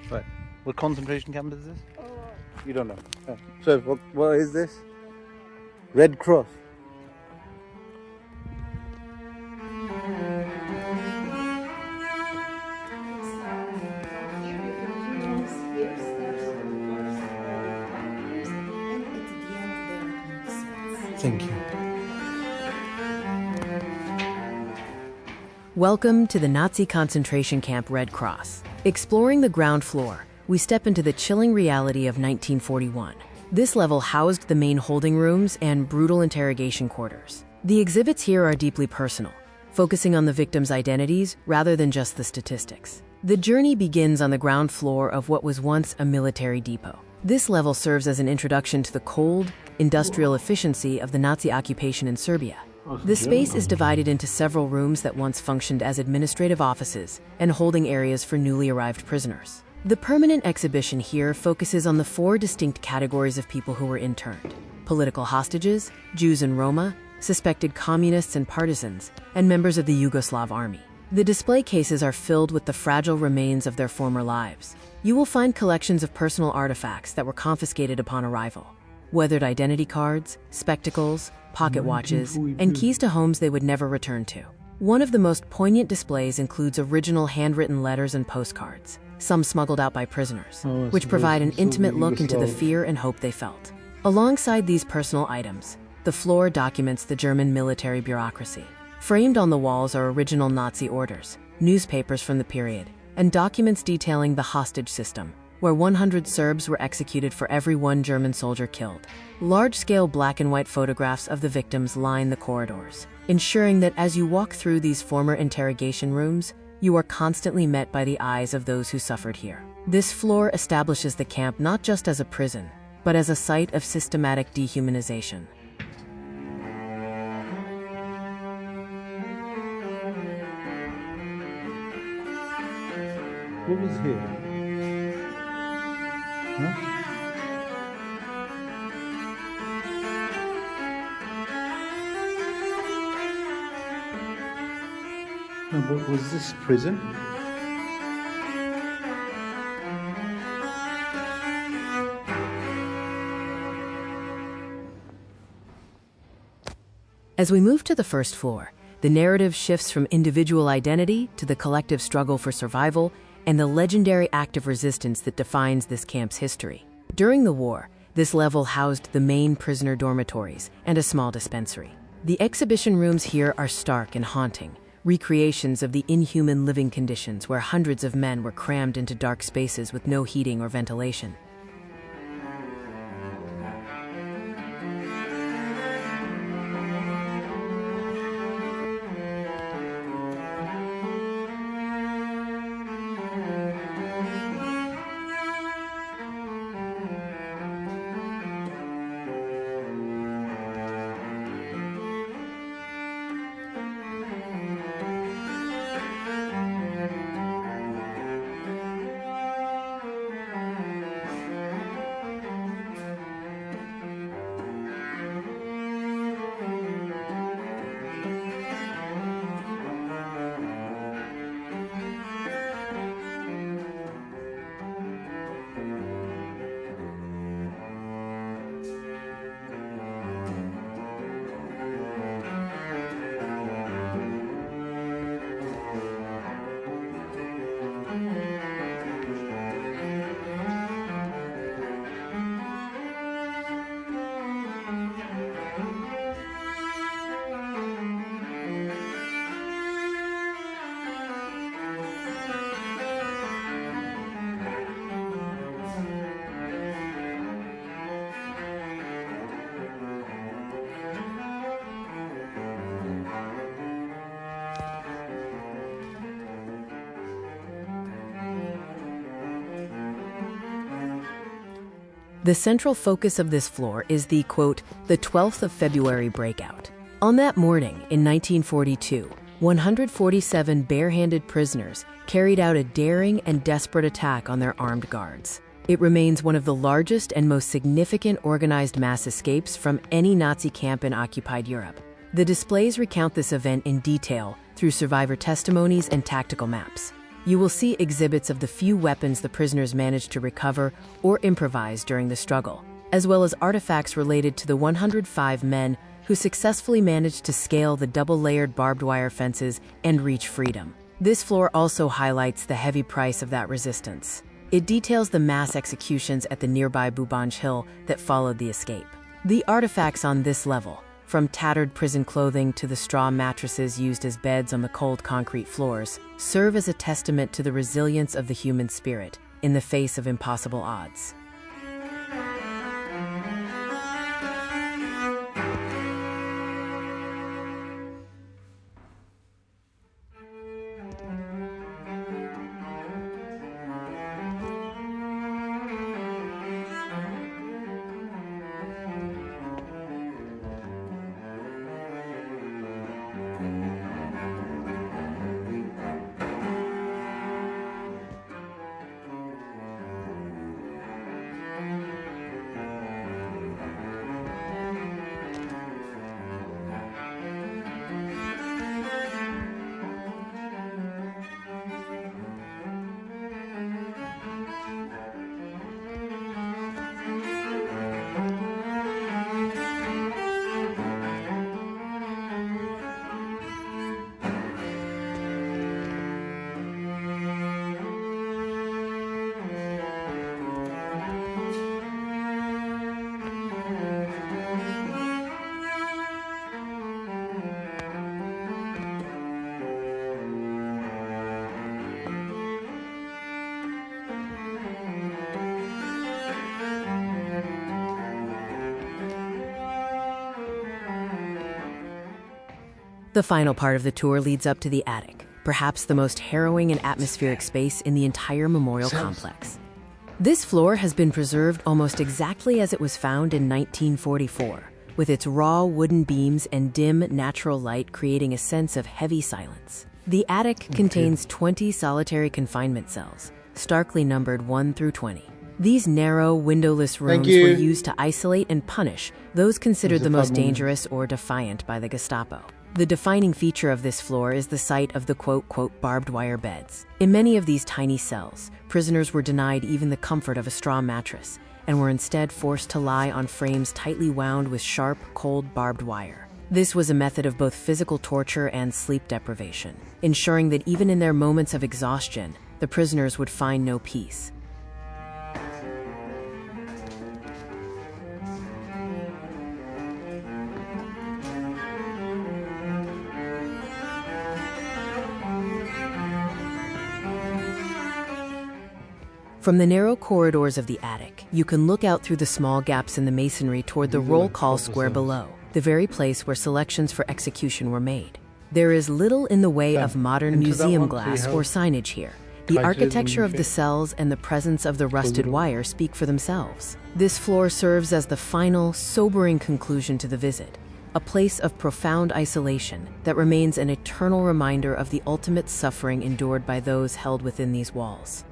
Right. What concentration camp is this? You don't know. So what is this? Red Cross. Thank you. Welcome to the Nazi concentration camp Red Cross. Exploring the ground floor, we step into the chilling reality of 1941. This level housed the main holding rooms and brutal interrogation quarters. The exhibits here are deeply personal, focusing on the victims' identities rather than just the statistics. The journey begins on the ground floor of what was once a military depot. This level serves as an introduction to the cold, industrial efficiency of the Nazi occupation in Serbia. The space is divided into several rooms that once functioned as administrative offices and holding areas for newly arrived prisoners. The permanent exhibition here focuses on the four distinct categories of people who were interned: political hostages, Jews and Roma, suspected communists and partisans, and members of the Yugoslav army. The display cases are filled with the fragile remains of their former lives. You will find collections of personal artifacts that were confiscated upon arrival: weathered identity cards, spectacles, pocket watches, and keys to homes they would never return to. One of the most poignant displays includes original handwritten letters and postcards, some smuggled out by prisoners, which provide an intimate look into the fear and hope they felt. Alongside these personal items, the floor documents the German military bureaucracy. Framed on the walls are original Nazi orders, newspapers from the period, and documents detailing the hostage system, where 100 Serbs were executed for every one German soldier killed. Large-scale black and white photographs of the victims line the corridors, ensuring that as you walk through these former interrogation rooms, you are constantly met by the eyes of those who suffered here. This floor establishes the camp not just as a prison, but as a site of systematic dehumanization. What was here? Huh? No, but was this prison? As we move to the first floor, the narrative shifts from individual identity to the collective struggle for survival and the legendary act of resistance that defines this camp's history. During the war, this level housed the main prisoner dormitories and a small dispensary. The exhibition rooms here are stark and haunting, recreations of the inhuman living conditions where hundreds of men were crammed into dark spaces with no heating or ventilation. The central focus of this floor is the, quote, the 12th of February breakout. On that morning in 1942, 147 barehanded prisoners carried out a daring and desperate attack on their armed guards. It remains one of the largest and most significant organized mass escapes from any Nazi camp in occupied Europe. The displays recount this event in detail through survivor testimonies and tactical maps. You will see exhibits of the few weapons the prisoners managed to recover or improvise during the struggle, as well as artifacts related to the 105 men who successfully managed to scale the double-layered barbed wire fences and reach freedom. This floor also highlights the heavy price of that resistance. It details the mass executions at the nearby Bubanj Hill that followed the escape. The artifacts on this level, from tattered prison clothing to the straw mattresses used as beds on the cold concrete floors, serve as a testament to the resilience of the human spirit in the face of impossible odds. The final part of the tour leads up to the attic, perhaps the most harrowing and atmospheric space in the entire memorial complex. This floor has been preserved almost exactly as it was found in 1944, with its raw wooden beams and dim, natural light creating a sense of heavy silence. The attic contains 20 solitary confinement cells, starkly numbered 1 through 20. These narrow, windowless rooms were used to isolate and punish those considered the most dangerous or defiant by the Gestapo. The defining feature of this floor is the sight of the quote-quote barbed wire beds. In many of these tiny cells, prisoners were denied even the comfort of a straw mattress and were instead forced to lie on frames tightly wound with sharp, cold barbed wire. This was a method of both physical torture and sleep deprivation, ensuring that even in their moments of exhaustion, the prisoners would find no peace. From the narrow corridors of the attic, you can look out through the small gaps in the masonry toward the roll call square below, the very place where selections for execution were made. There is little in the way of modern museum glass or signage here. The architecture of the cells and the presence of the rusted wire speak for themselves. This floor serves as the final, sobering conclusion to the visit, a place of profound isolation that remains an eternal reminder of the ultimate suffering endured by those held within these walls.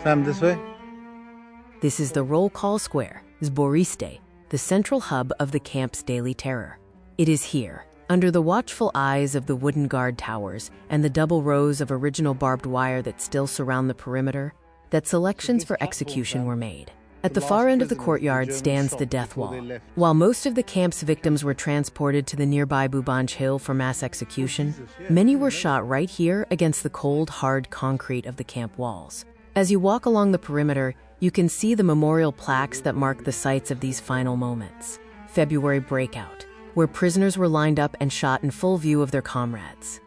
Sam, this way? This is the roll call square, Zboriste, the central hub of the camp's daily terror. It is here, under the watchful eyes of the wooden guard towers and the double rows of original barbed wire that still surround the perimeter, that selections for execution were made. At the far end of the courtyard stands the death wall. While most of the camp's victims were transported to the nearby Bubanj Hill for mass execution, many were shot right here against the cold, hard concrete of the camp walls. As you walk along the perimeter, You can see the memorial plaques that mark the sites of these final moments. February breakout, where prisoners were lined up and shot in full view of their comrades.